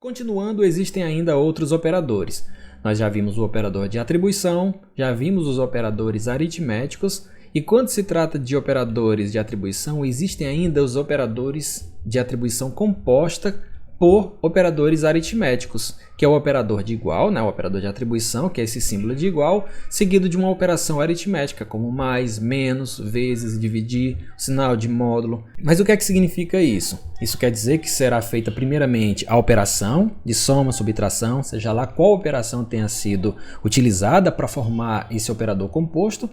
Continuando, existem ainda outros operadores. Nós já vimos o operador de atribuição, já vimos os operadores aritméticos, e quando se trata de operadores de atribuição, existem ainda os operadores de atribuição composta por operadores aritméticos, que é o operador de igual, né? O operador de atribuição, que é esse símbolo de igual, seguido de uma operação aritmética, como mais, menos, vezes, dividir, sinal de módulo. Mas o que é que significa isso? Isso quer dizer que será feita primeiramente a operação de soma, subtração, seja lá qual operação tenha sido utilizada para formar esse operador composto.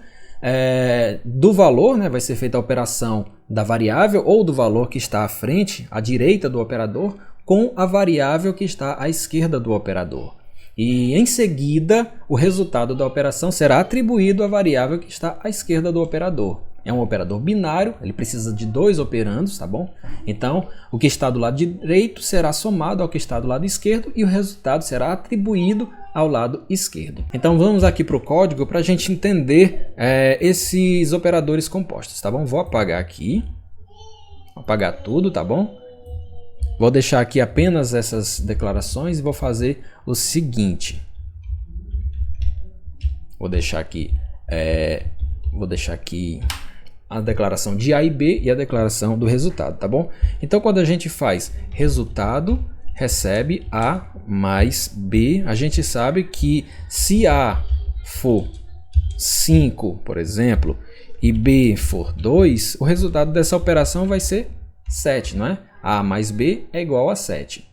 Do valor, né, vai ser feita a operação da variável ou do valor que está à frente, à direita do operador, com a variável que está à esquerda do operador. E em seguida, o resultado da operação será atribuído à variável que está à esquerda do operador. É um operador binário, ele precisa de dois operandos, tá bom? Então, o que está do lado direito será somado ao que está do lado esquerdo e o resultado será atribuído ao lado esquerdo. Então, vamos aqui para o código para a gente entender esses operadores compostos, tá bom? Vou apagar aqui, apagar tudo, tá bom? Vou deixar aqui apenas essas declarações e vou fazer o seguinte. Vou deixar aqui a declaração de A e B e a declaração do resultado, tá bom? Então, quando a gente faz resultado, recebe A mais B, a gente sabe que se A for 5, por exemplo, e B for 2, o resultado dessa operação vai ser 7, não é? A mais B é igual a 7.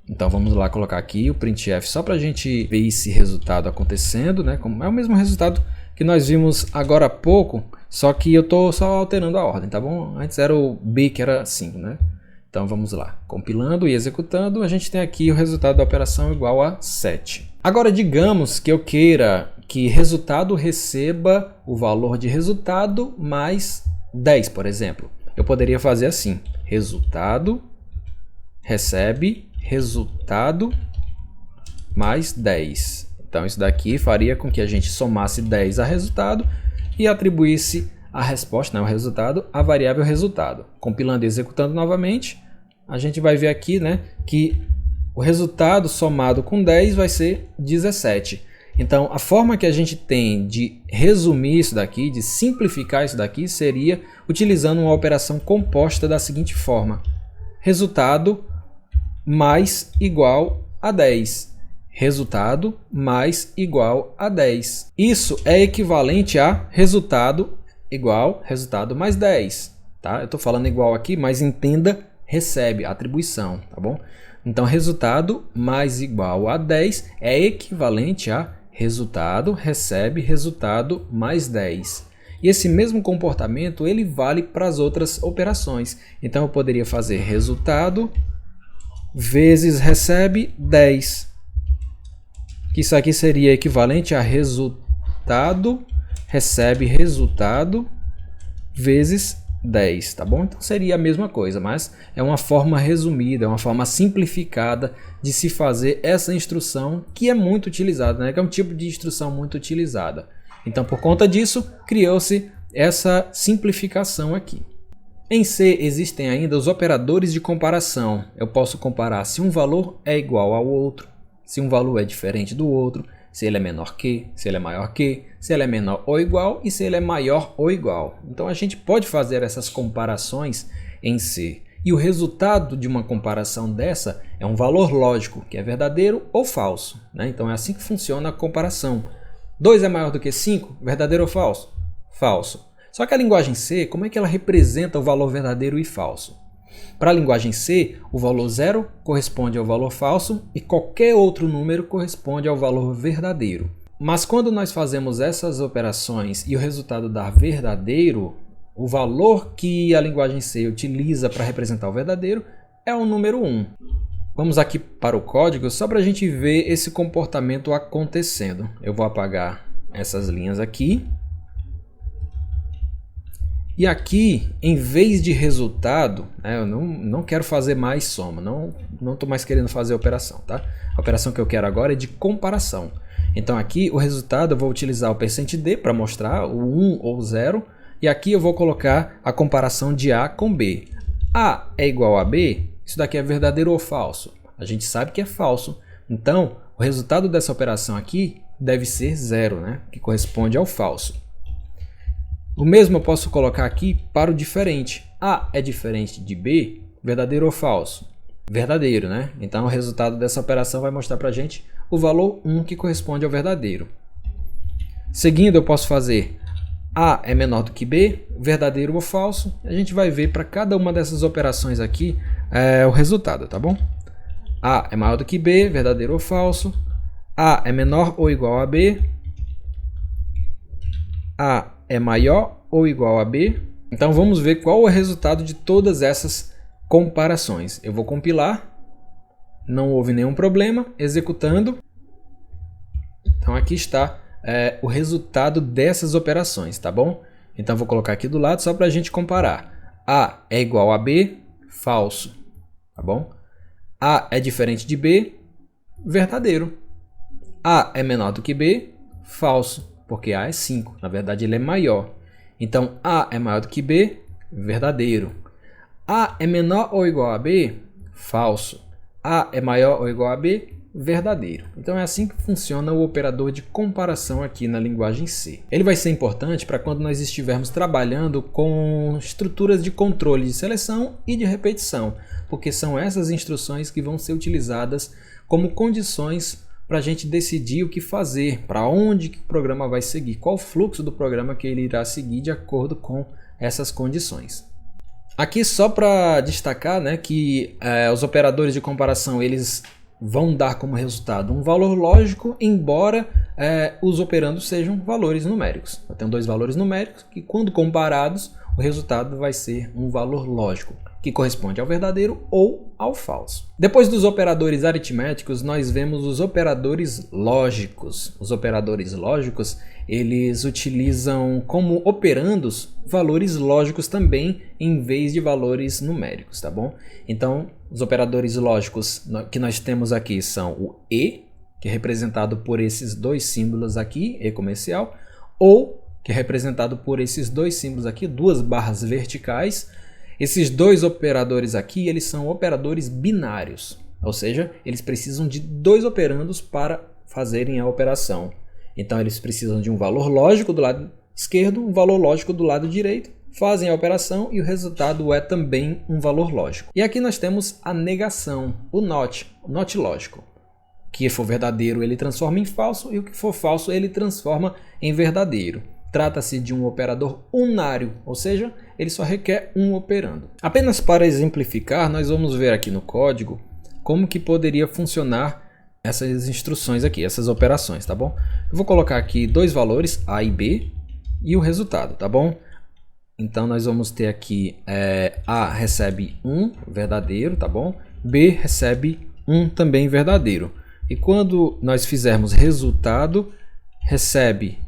Então vamos lá colocar aqui o printf só para a gente ver esse resultado acontecendo, né? Como é o mesmo resultado que nós vimos agora há pouco, só que eu estou só alterando a ordem, tá bom? Antes era o B que era 5, né? Então vamos lá, compilando e executando, a gente tem aqui o resultado da operação igual a 7. Agora digamos que eu queira que resultado receba o valor de resultado mais 10, por exemplo. Eu poderia fazer assim, resultado recebe resultado mais 10. Então isso daqui faria com que a gente somasse 10 a resultado e atribuísse a resposta, né, o resultado, à variável resultado. Compilando e executando novamente, a gente vai ver aqui, né, que o resultado somado com 10 vai ser 17. Então a forma que a gente tem de resumir isso daqui, de simplificar isso daqui, seria utilizando uma operação composta da seguinte forma: resultado mais igual a 10. Resultado mais igual a 10. Isso é equivalente a resultado igual resultado mais 10. Tá? Eu estou falando igual aqui, mas entenda recebe, atribuição, tá bom? Então resultado mais igual a 10 é equivalente a resultado recebe resultado mais 10. E esse mesmo comportamento ele vale para as outras operações. Então eu poderia fazer resultado vezes recebe 10. Que isso aqui seria equivalente a resultado recebe resultado vezes 10, tá bom? Então seria a mesma coisa, mas é uma forma resumida, é uma forma simplificada de se fazer essa instrução que é muito utilizada, né? Que é um tipo de instrução muito utilizada. Então, por conta disso, criou-se essa simplificação aqui. Em C existem ainda os operadores de comparação. Eu posso comparar se um valor é igual ao outro, se um valor é diferente do outro, se ele é menor que, se ele é maior que, se ele é menor ou igual e se ele é maior ou igual. Então a gente pode fazer essas comparações em C. E o resultado de uma comparação dessa é um valor lógico, que é verdadeiro ou falso, né? Então é assim que funciona a comparação. 2 é maior do que 5, verdadeiro ou falso? Falso. Só que a linguagem C, como é que ela representa o valor verdadeiro e falso? Para a linguagem C, o valor 0 corresponde ao valor falso e qualquer outro número corresponde ao valor verdadeiro. Mas quando nós fazemos essas operações e o resultado dá verdadeiro, o valor que a linguagem C utiliza para representar o verdadeiro é o número 1. Vamos aqui para o código só para a gente ver esse comportamento acontecendo. Eu vou apagar essas linhas aqui. E aqui, em vez de resultado, né, eu não quero fazer mais soma, não estou mais querendo fazer operação, tá? A operação que eu quero agora é de comparação. Então aqui o resultado eu vou utilizar o %d para mostrar o 1 ou 0, e aqui eu vou colocar a comparação de A com B. A é igual a B, isso daqui é verdadeiro ou falso? A gente sabe que é falso. Então, o resultado dessa operação aqui deve ser 0, né? Que corresponde ao falso. O mesmo eu posso colocar aqui para o diferente. A é diferente de B, verdadeiro ou falso? Verdadeiro, né? Então, o resultado dessa operação vai mostrar para a gente o valor 1 que corresponde ao verdadeiro. Seguindo, eu posso fazer A é menor do que B, verdadeiro ou falso. A gente vai ver para cada uma dessas operações aqui o resultado, tá bom? A é maior do que B, verdadeiro ou falso. A é menor ou igual a B. A é maior ou igual a B. Então vamos ver qual é o resultado de todas essas comparações. Eu vou compilar. Não houve nenhum problema. Executando. Então aqui está o resultado dessas operações, tá bom? Então vou colocar aqui do lado só para a gente comparar. A é igual a B, falso, tá bom? A é diferente de B, verdadeiro. A é menor do que B, falso, porque A é 5, na verdade ele é maior. Então A é maior do que B, verdadeiro. A é menor ou igual a B, falso. A é maior ou igual a B, verdadeiro. Então é assim que funciona o operador de comparação aqui na linguagem C. Ele vai ser importante para quando nós estivermos trabalhando com estruturas de controle de seleção e de repetição, porque são essas instruções que vão ser utilizadas como condições para a gente decidir o que fazer, para onde que o programa vai seguir, qual o fluxo do programa que ele irá seguir de acordo com essas condições. Aqui só para destacar, né, que os operadores de comparação eles vão dar como resultado um valor lógico, embora os operandos sejam valores numéricos. Eu tenho dois valores numéricos que, quando comparados, o resultado vai ser um valor lógico, que corresponde ao verdadeiro ou ao falso. Depois dos operadores aritméticos, nós vemos os operadores lógicos. Os operadores lógicos, eles utilizam como operandos valores lógicos também, em vez de valores numéricos, tá bom? Então, os operadores lógicos que nós temos aqui são o E, que é representado por esses dois símbolos aqui, E comercial, ou que é representado por esses dois símbolos aqui, duas barras verticais. Esses dois operadores aqui, eles são operadores binários, ou seja, eles precisam de dois operandos para fazerem a operação. Então eles precisam de um valor lógico do lado esquerdo, um valor lógico do lado direito, fazem a operação e o resultado é também um valor lógico. E aqui nós temos a negação, o not lógico. O que for verdadeiro ele transforma em falso e o que for falso ele transforma em verdadeiro. Trata-se de um operador unário, ou seja, ele só requer um operando. Apenas para exemplificar, nós vamos ver aqui no código como que poderia funcionar essas instruções aqui, essas operações, tá bom? Eu vou colocar aqui dois valores, A e B, e o resultado, tá bom? Então nós vamos ter aqui A recebe 1, verdadeiro, tá bom? B recebe 1 também verdadeiro. E quando nós fizermos resultado, recebe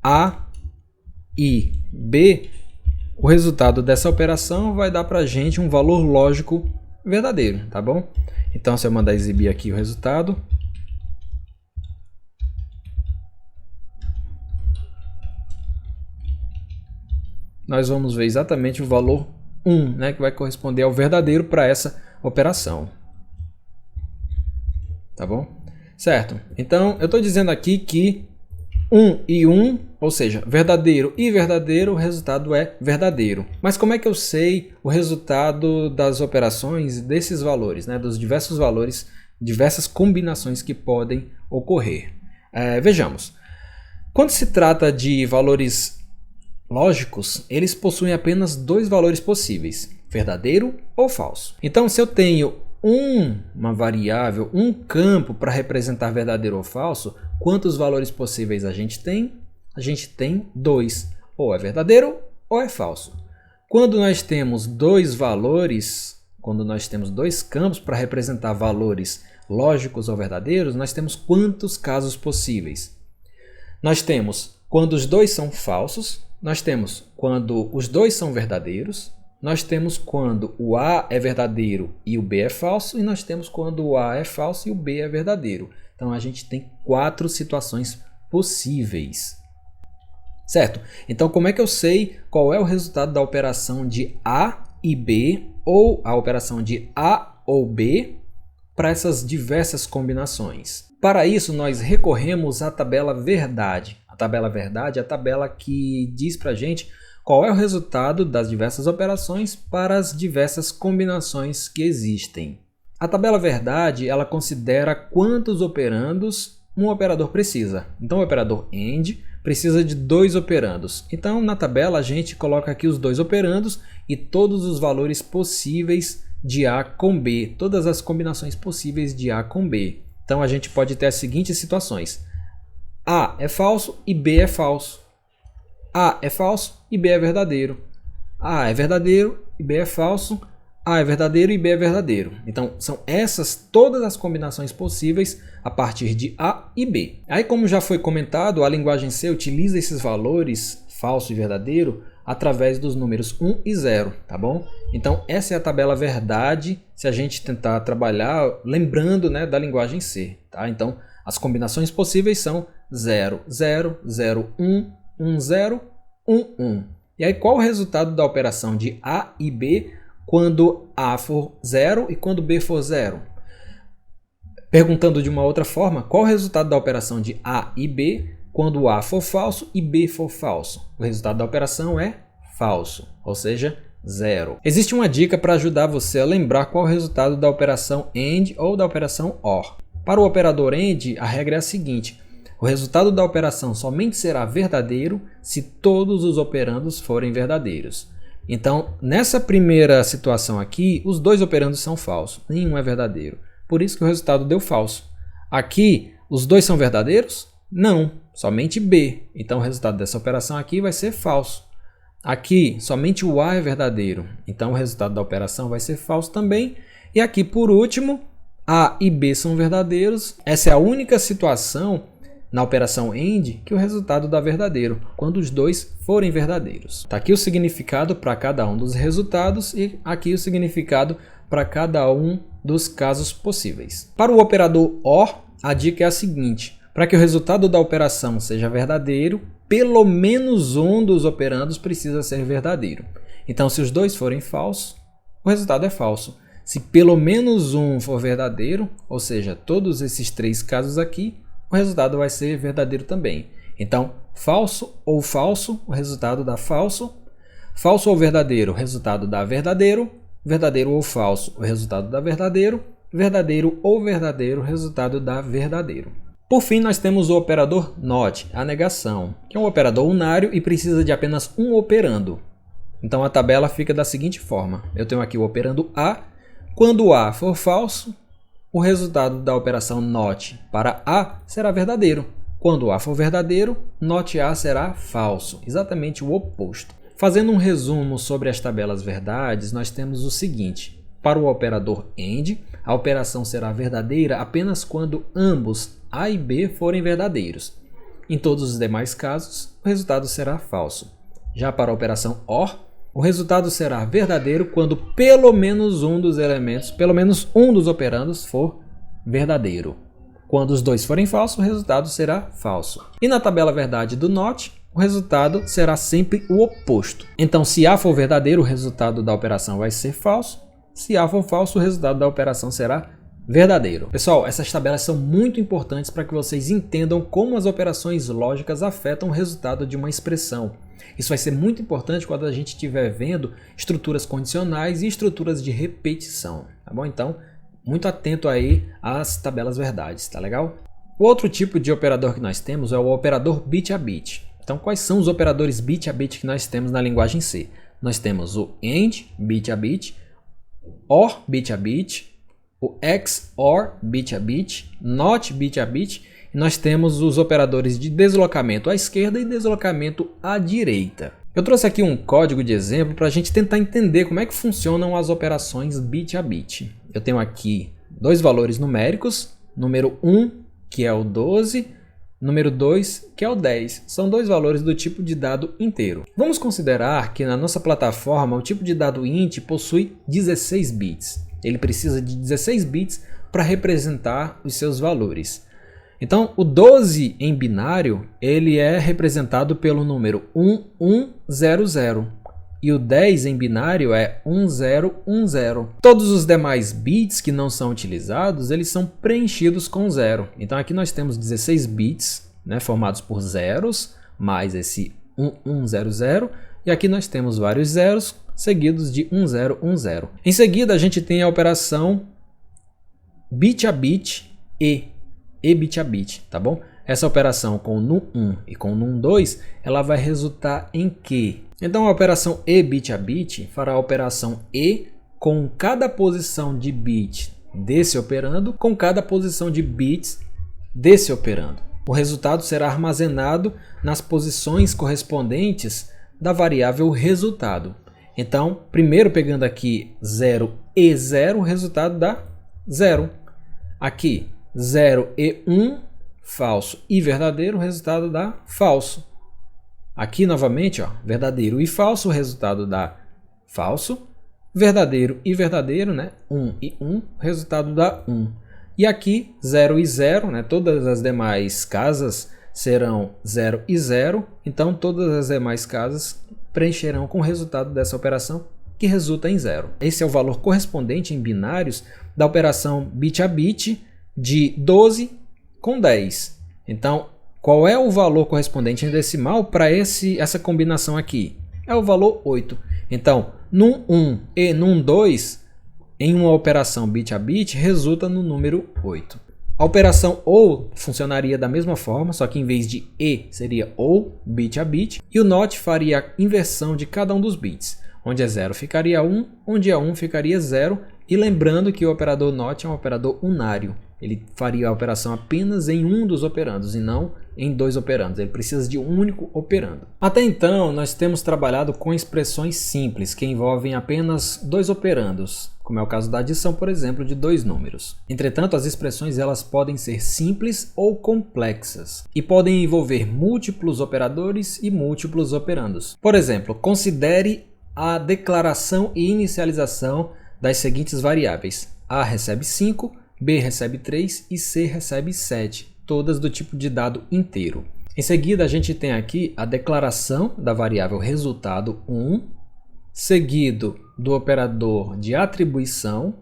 A e B, o resultado dessa operação vai dar para a gente um valor lógico verdadeiro, tá bom? Então, se eu mandar exibir aqui o resultado, nós vamos ver exatamente o valor 1, né, que vai corresponder ao verdadeiro para essa operação. Tá bom? Certo. Então, eu estou dizendo aqui que 1 e 1, ou seja, verdadeiro e verdadeiro, o resultado é verdadeiro. Mas como é que eu sei o resultado das operações desses valores, né? Dos diversos valores, diversas combinações que podem ocorrer? Vejamos. Quando se trata de valores lógicos, eles possuem apenas dois valores possíveis, verdadeiro ou falso. Então, se eu tenho uma variável, um campo para representar verdadeiro ou falso, quantos valores possíveis a gente tem? A gente tem dois, ou é verdadeiro ou é falso. Quando nós temos dois valores, quando nós temos dois campos para representar valores lógicos ou verdadeiros, nós temos quantos casos possíveis? Nós temos quando os dois são falsos, nós temos quando os dois são verdadeiros, nós temos quando o A é verdadeiro e o B é falso, e nós temos quando o A é falso e o B é verdadeiro. Então a gente tem 4 situações possíveis. Certo? Então como é que eu sei qual é o resultado da operação de A e B, ou a operação de A ou B para essas diversas combinações. Para isso, nós recorremos à tabela verdade. A tabela verdade é a tabela que diz para a gente qual é o resultado das diversas operações para as diversas combinações que existem. A tabela verdade, ela considera quantos operandos um operador precisa. Então, o operador AND precisa de 2 operandos. Então, na tabela, a gente coloca aqui os 2 operandos e todos os valores possíveis de A com B, todas as combinações possíveis de A com B. Então, a gente pode ter as seguintes situações. A é falso e B é falso. A é falso e B é verdadeiro. A é verdadeiro e B é falso. A é verdadeiro e B é verdadeiro. Então, são essas todas as combinações possíveis a partir de A e B. Aí, como já foi comentado, a linguagem C utiliza esses valores, falso e verdadeiro, através dos números 1 e 0, tá bom? Então, essa é a tabela verdade, se a gente tentar trabalhar lembrando, né, da linguagem C, tá? Então, as combinações possíveis são 0, 0, 0, 1, 1, 0, 1, 1. E aí, qual o resultado da operação de A e B quando A for 0 e quando B for 0? Perguntando de uma outra forma, qual o resultado da operação de A e B quando A for falso e B for falso? O resultado da operação é falso, ou seja, 0. Existe uma dica para ajudar você a lembrar qual é o resultado da operação AND ou da operação OR. Para o operador AND, a regra é a seguinte: o resultado da operação somente será verdadeiro se todos os operandos forem verdadeiros. Então, nessa primeira situação aqui, os 2 operandos são falsos, nenhum é verdadeiro. Por isso que o resultado deu falso. Aqui, os 2 são verdadeiros? Não, somente B. Então, o resultado dessa operação aqui vai ser falso. Aqui, somente o A é verdadeiro. Então, o resultado da operação vai ser falso também. E aqui, por último, A e B são verdadeiros. Essa é a única situação na operação AND que o resultado dá verdadeiro, quando os 2 forem verdadeiros. Está aqui o significado para cada um dos resultados e aqui o significado para cada um dos casos possíveis. Para o operador OR, a dica é a seguinte: para que o resultado da operação seja verdadeiro, pelo menos um dos operandos precisa ser verdadeiro. Então, se os 2 forem falsos, o resultado é falso. Se pelo menos um for verdadeiro, ou seja, todos esses 3 casos aqui, o resultado vai ser verdadeiro também. Então, falso ou falso, o resultado dá falso. Falso ou verdadeiro, o resultado dá verdadeiro. Verdadeiro ou falso, o resultado dá verdadeiro. Verdadeiro ou verdadeiro, o resultado dá verdadeiro. Por fim, nós temos o operador NOT, a negação, que é um operador unário e precisa de apenas um operando. Então, a tabela fica da seguinte forma. Eu tenho aqui o operando A. Quando A for falso, o resultado da operação NOT para A será verdadeiro. Quando A for verdadeiro, NOT A será falso, exatamente o oposto. Fazendo um resumo sobre as tabelas verdades, nós temos o seguinte: para o operador AND, a operação será verdadeira apenas quando ambos A e B forem verdadeiros. Em todos os demais casos, o resultado será falso. Já para a operação OR, o resultado será verdadeiro quando pelo menos um dos elementos, pelo menos um dos operandos for verdadeiro. Quando os 2 forem falsos, o resultado será falso. E na tabela verdade do NOT, o resultado será sempre o oposto. Então, se A for verdadeiro, o resultado da operação vai ser falso. Se A for falso, o resultado da operação será verdadeiro. Pessoal, essas tabelas são muito importantes para que vocês entendam como as operações lógicas afetam o resultado de uma expressão. Isso vai ser muito importante quando a gente estiver vendo estruturas condicionais e estruturas de repetição, tá bom? Então, muito atento aí às tabelas verdades, tá legal? O outro tipo de operador que nós temos é o operador bit a bit. Então, quais são os operadores bit a bit que nós temos na linguagem C? Nós temos o AND bit a bit, OR bit a bit, o XOR bit a bit, NOT bit a bit, e nós temos os operadores de deslocamento à esquerda e deslocamento à direita. Eu trouxe aqui um código de exemplo para a gente tentar entender como é que funcionam as operações bit a bit. Eu tenho aqui 2 valores numéricos, número 1, que é o 12, número 2, que é o 10. São 2 valores do tipo de dado inteiro. Vamos considerar que na nossa plataforma o tipo de dado int possui 16 bits. Ele precisa de 16 bits para representar os seus valores. Então, o 12 em binário, ele é representado pelo número 1100. e o 10 em binário é 1010. Todos os demais bits que não são utilizados, eles são preenchidos com 0. Então aqui nós temos 16 bits, né, formados por zeros, mais esse 1100, e aqui nós temos vários zeros seguidos de 1010. Em seguida a gente tem a operação bit a bit e bit a bit, tá bom? Essa operação com o num1 e com o num2, ela vai resultar em quê? Então a operação e bit a bit fará a operação e com cada posição de bit desse operando com cada posição de bits desse operando. O resultado será armazenado nas posições correspondentes da variável resultado. Então, primeiro pegando aqui 0 e 0, o resultado dá 0. Aqui 0 e 1, falso e verdadeiro, o resultado dá falso. Aqui novamente, ó, verdadeiro e falso, o resultado dá falso. Verdadeiro e verdadeiro, né? 1 e 1, o resultado dá 1. E aqui 0 e 0, né? Todas as demais casas serão 0 e 0, então todas as demais casas preencherão com o resultado dessa operação, que resulta em 0. Esse é o valor correspondente em binários da operação bit a bit de 12 com 10. Então, qual é o valor correspondente em decimal para essa combinação aqui? É o valor 8. Então, num 1 e num 2, em uma operação bit a bit, resulta no número 8. A operação OU funcionaria da mesma forma, só que em vez de E seria OU, bit a bit, e o NOT faria a inversão de cada um dos bits. Onde é 0 ficaria 1, onde é 1 ficaria 0, e lembrando que o operador NOT é um operador unário. Ele faria a operação apenas em um dos operandos e não em dois operandos. Ele precisa de um único operando. Até então, nós temos trabalhado com expressões simples que envolvem apenas dois operandos, como é o caso da adição, por exemplo, de dois números. Entretanto, as expressões elas podem ser simples ou complexas e podem envolver múltiplos operadores e múltiplos operandos. Por exemplo, considere a declaração e inicialização das seguintes variáveis. A recebe 5, B recebe 3 e C recebe 7, todas do tipo de dado inteiro. Em seguida, a gente tem aqui a declaração da variável resultado 1, seguido do operador de atribuição,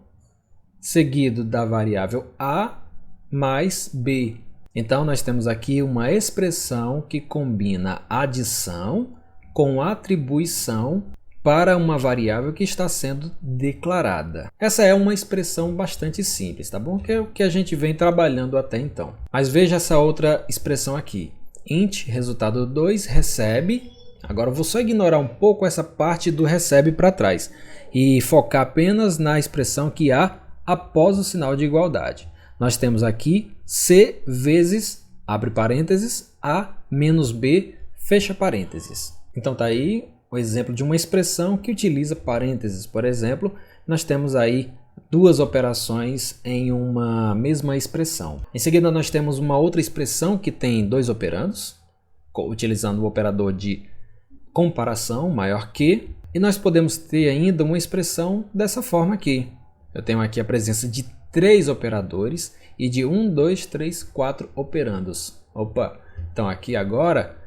seguido da variável A mais B. Então, nós temos aqui uma expressão que combina adição com atribuição para uma variável que está sendo declarada. Essa é uma expressão bastante simples, tá bom? Que é o que a gente vem trabalhando até então. Mas veja essa outra expressão aqui. Int, resultado 2, recebe. Agora eu vou só ignorar um pouco essa parte do recebe para trás e focar apenas na expressão que há após o sinal de igualdade. Nós temos aqui C vezes, abre parênteses, A menos B, fecha parênteses. Então tá aí o exemplo de uma expressão que utiliza parênteses. Por exemplo, nós temos aí duas operações em uma mesma expressão. Em seguida, nós temos uma outra expressão que tem dois operandos, utilizando o operador de comparação, maior que, e nós podemos ter ainda uma expressão dessa forma aqui. Eu tenho aqui a presença de três operadores e de 1, 2, 3, 4 operandos. Opa! Então aqui agora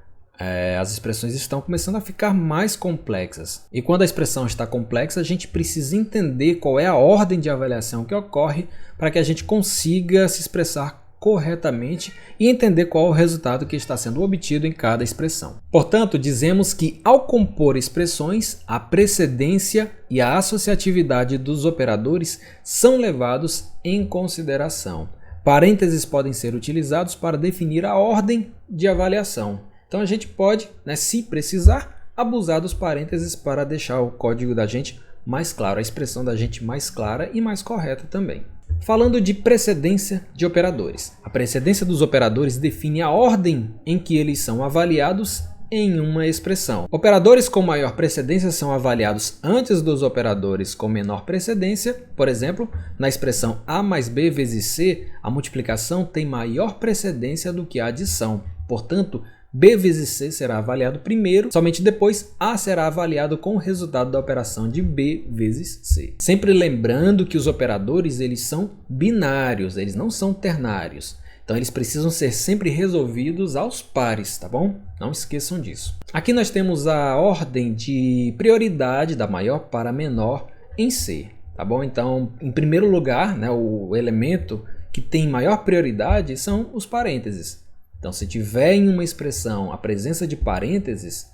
as expressões estão começando a ficar mais complexas. E quando a expressão está complexa, a gente precisa entender qual é a ordem de avaliação que ocorre para que a gente consiga se expressar corretamente e entender qual é o resultado que está sendo obtido em cada expressão. Portanto, dizemos que ao compor expressões, a precedência e a associatividade dos operadores são levados em consideração. Parênteses podem ser utilizados para definir a ordem de avaliação. Então a gente pode, se precisar, abusar dos parênteses para deixar o código da gente mais claro, a expressão da gente mais clara e mais correta também. Falando de precedência de operadores. A precedência dos operadores define a ordem em que eles são avaliados em uma expressão. Operadores com maior precedência são avaliados antes dos operadores com menor precedência. Por exemplo, na expressão A mais B vezes C, a multiplicação tem maior precedência do que a adição. Portanto, B vezes C será avaliado primeiro, somente depois A será avaliado com o resultado da operação de B vezes C. Sempre lembrando que os operadores eles são binários, eles não são ternários. Então, Então eles precisam ser sempre resolvidos aos pares, tá bom? Não esqueçam disso. Aqui nós temos a ordem de prioridade da maior para a menor em C, tá bom? Então, em primeiro lugar, né, o elemento que tem maior prioridade são os parênteses. Então, se tiver em uma expressão a presença de parênteses,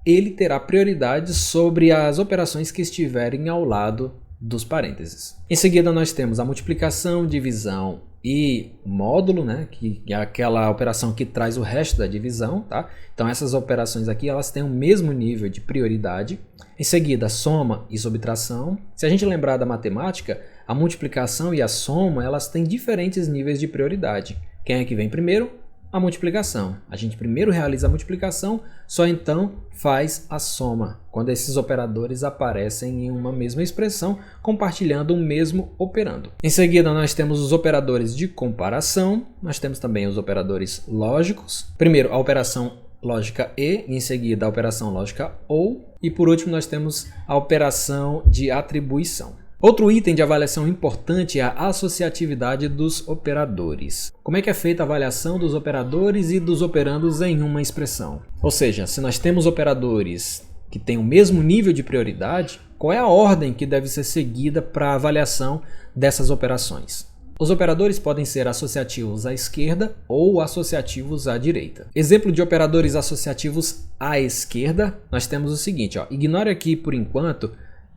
ele terá prioridade sobre as operações que estiverem ao lado dos parênteses. Em seguida, nós temos a multiplicação, divisão e módulo, né, que é aquela operação que traz o resto da divisão, tá? Então essas operações aqui elas têm o mesmo nível de prioridade. Em seguida, soma e subtração. Se a gente lembrar da matemática, a multiplicação e a soma elas têm diferentes níveis de prioridade. Quem é que vem primeiro? A multiplicação. A gente primeiro realiza a multiplicação, só então faz a soma, quando esses operadores aparecem em uma mesma expressão, compartilhando um mesmo operando. Em seguida, nós temos os operadores de comparação, nós temos também os operadores lógicos. Primeiro, a operação lógica e, em seguida, a operação lógica ou, e por último, nós temos a operação de atribuição. Outro item de avaliação importante é a associatividade dos operadores. Como é que é feita a avaliação dos operadores e dos operandos em uma expressão? Ou seja, se nós temos operadores que têm o mesmo nível de prioridade, qual é a ordem que deve ser seguida para a avaliação dessas operações? Os operadores podem ser associativos à esquerda ou associativos à direita. Exemplo de operadores associativos à esquerda, nós temos o seguinte, ó, ignore aqui por enquanto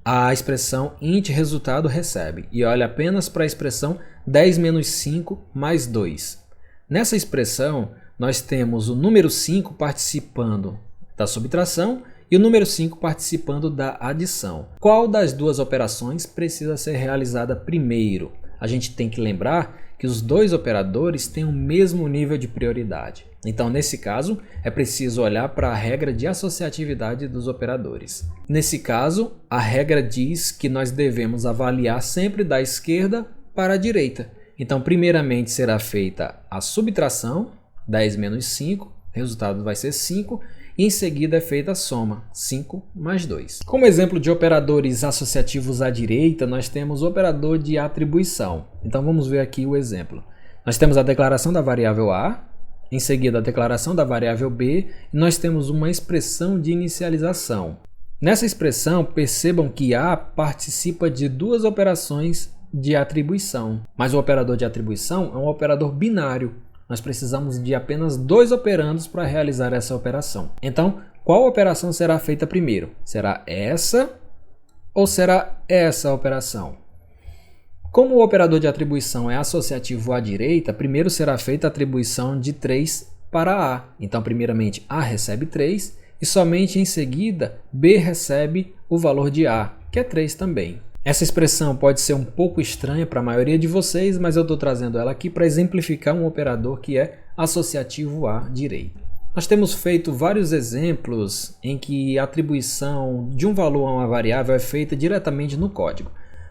a expressão int resultado recebe e olha apenas para a expressão 10 menos 5 mais 2. Nessa expressão, nós temos o número 5 participando da subtração e o número 5 participando da adição. Qual das duas operações precisa ser realizada primeiro? A gente tem que lembrar que os dois operadores têm o mesmo nível de prioridade. Então, nesse caso, é preciso olhar para a regra de associatividade dos operadores. Nesse caso, a regra diz que nós devemos avaliar sempre da esquerda para a direita. Então, primeiramente será feita a subtração, 10 menos 5, resultado vai ser 5, e em seguida é feita a soma, 5 mais 2. Como exemplo de operadores associativos à direita, nós temos o operador de atribuição. Então vamos ver aqui o exemplo. Nós temos a declaração da variável A, em seguida a declaração da variável B, e nós temos uma expressão de inicialização. Nessa expressão, percebam que A participa de duas operações de atribuição, mas o operador de atribuição é um operador binário. Nós precisamos de apenas dois operandos para realizar essa operação. Então, qual operação será feita primeiro? Será essa ou será essa operação? Como o operador de atribuição é associativo à direita, primeiro será feita a atribuição de 3 para A. Então, primeiramente, A recebe 3 e somente em seguida B recebe o valor de A, que é 3 também. Essa expressão pode ser um pouco estranha para a maioria de vocês, mas eu estou trazendo ela aqui para exemplificar um operador que é associativo à direita. Nós temos feito vários exemplos em que a atribuição de um valor a uma variável é feita diretamente no código.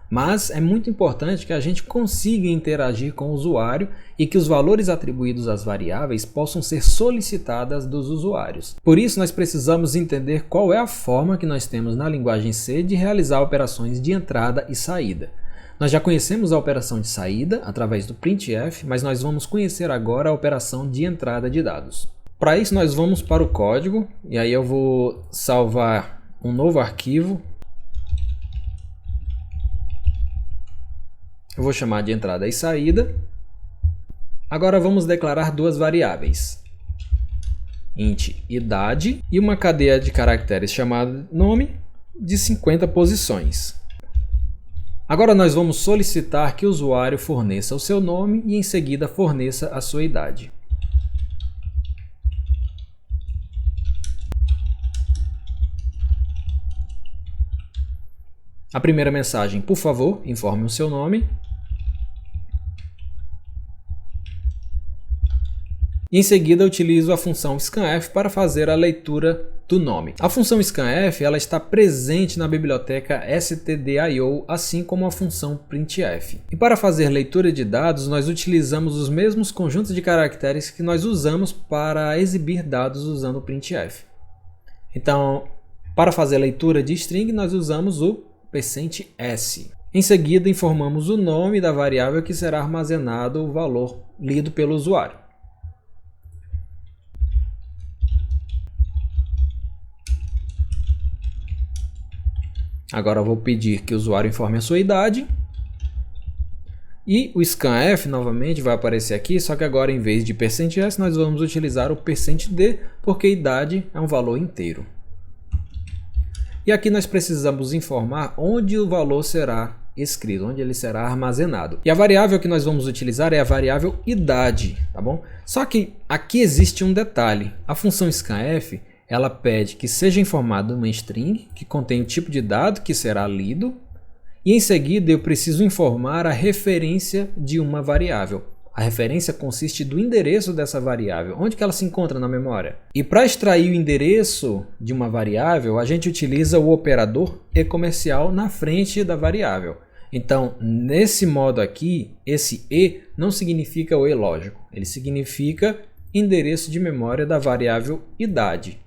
Mas é muito importante que a gente consiga interagir com o usuário e que os valores atribuídos às variáveis possam ser solicitadas dos usuários. Por isso, nós precisamos entender qual é a forma que nós temos na linguagem C de realizar operações de entrada e saída. Nós já conhecemos a operação de saída através do printf, mas nós vamos conhecer agora a operação de entrada de dados. Para isso, nós vamos para o código e aí eu vou salvar um novo arquivo. Eu vou chamar de entrada e saída. Agora vamos declarar duas variáveis, int idade e uma cadeia de caracteres chamada nome de 50 posições. Agora nós vamos solicitar que o usuário forneça o seu nome e em seguida forneça a sua idade. A primeira mensagem, por favor, informe o seu nome. E em seguida, eu utilizo a função scanf para fazer a leitura do nome. A função scanf ela está presente na biblioteca stdio, assim como a função printf. E para fazer leitura de dados, nós utilizamos os mesmos conjuntos de caracteres que nós usamos para exibir dados usando o printf. Então, para fazer leitura de string, nós usamos o %s. Em seguida, informamos o nome da variável que será armazenado o valor lido pelo usuário. Agora eu vou pedir que o usuário informe a sua idade. E o scanf novamente vai aparecer aqui, só que agora em vez de %s nós vamos utilizar o %d, porque idade é um valor inteiro. E aqui nós precisamos informar onde o valor será escrito, onde ele será armazenado. E a variável que nós vamos utilizar é a variável idade, tá bom? Só que aqui existe um detalhe. A função scanf, ela pede que seja informado uma string que contém o tipo de dado que será lido, e em seguida eu preciso informar a referência de uma variável. A referência consiste do endereço dessa variável, onde que ela se encontra na memória. E para extrair o endereço de uma variável, a gente utiliza o operador e-comercial na frente da variável. Então, nesse modo aqui, esse e não significa o e lógico, ele significa endereço de memória da variável idade.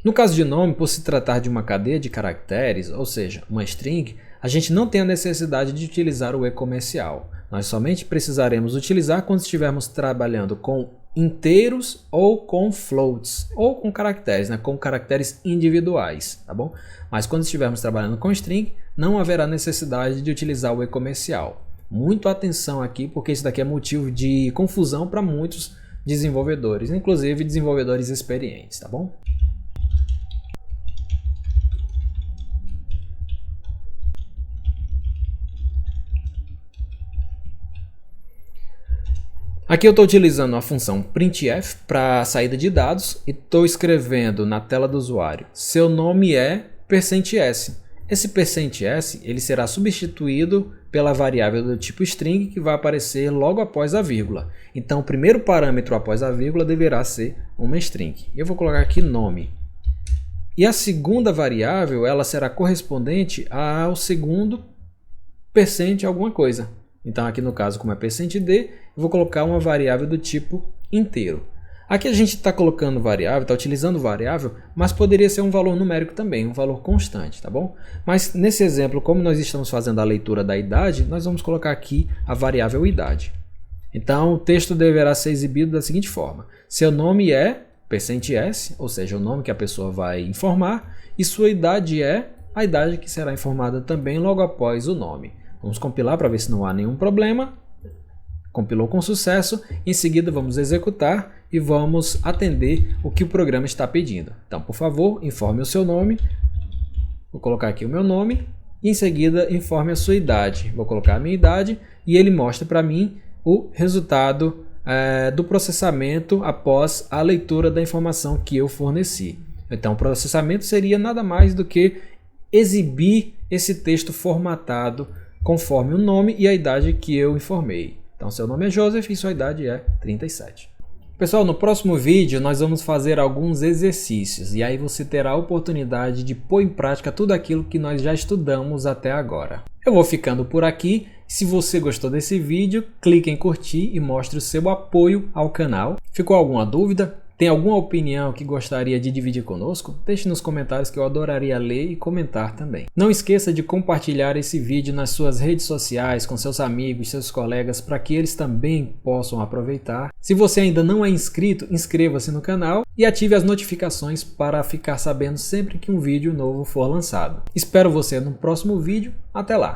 No caso de nome, por se tratar de uma cadeia de caracteres, ou seja, uma string, a gente não tem a necessidade de utilizar o e-comercial. Nós somente precisaremos utilizar quando estivermos trabalhando com inteiros ou com floats, ou com caracteres, com caracteres individuais, tá bom? Mas quando estivermos trabalhando com string, não haverá necessidade de utilizar o e-comercial. Muito atenção aqui, porque isso daqui é motivo de confusão para muitos desenvolvedores, inclusive desenvolvedores experientes, tá bom? Aqui eu estou utilizando a função printf para saída de dados e estou escrevendo na tela do usuário: seu nome é %s. Esse %s ele será substituído pela variável do tipo string que vai aparecer logo após a vírgula. Então o primeiro parâmetro após a vírgula deverá ser uma string. Eu vou colocar aqui nome. E a segunda variável ela será correspondente ao segundo % alguma coisa. Então aqui no caso, como é %d, eu vou colocar uma variável do tipo inteiro. Aqui a gente está colocando variável, está utilizando variável, mas poderia ser um valor numérico também, um valor constante, tá bom? Mas nesse exemplo, como nós estamos fazendo a leitura da idade, nós vamos colocar aqui a variável idade. Então o texto deverá ser exibido da seguinte forma: seu nome é %s, ou seja, o nome que a pessoa vai informar, e sua idade é a idade que será informada também logo após o nome. Vamos compilar para ver se não há nenhum problema. Compilou com sucesso. Em seguida vamos executar e vamos atender o que o programa está pedindo. Então, por favor, informe o seu nome. Vou colocar aqui o meu nome. E em seguida informe a sua idade. Vou colocar a minha idade e ele mostra para mim o resultado do processamento após a leitura da informação que eu forneci. Então, o processamento seria nada mais do que exibir esse texto formatado conforme o nome e a idade que eu informei. Então, seu nome é Joseph e sua idade é 37. Pessoal, no próximo vídeo nós vamos fazer alguns exercícios e aí você terá a oportunidade de pôr em prática tudo aquilo que nós já estudamos até agora. Eu vou ficando por aqui. Se você gostou desse vídeo, clique em curtir e mostre o seu apoio ao canal. Ficou alguma dúvida? Tem alguma opinião que gostaria de dividir conosco? Deixe nos comentários que eu adoraria ler e comentar também. Não esqueça de compartilhar esse vídeo nas suas redes sociais, com seus amigos, seus colegas, para que eles também possam aproveitar. Se você ainda não é inscrito, inscreva-se no canal e ative as notificações para ficar sabendo sempre que um vídeo novo for lançado. Espero você no próximo vídeo. Até lá!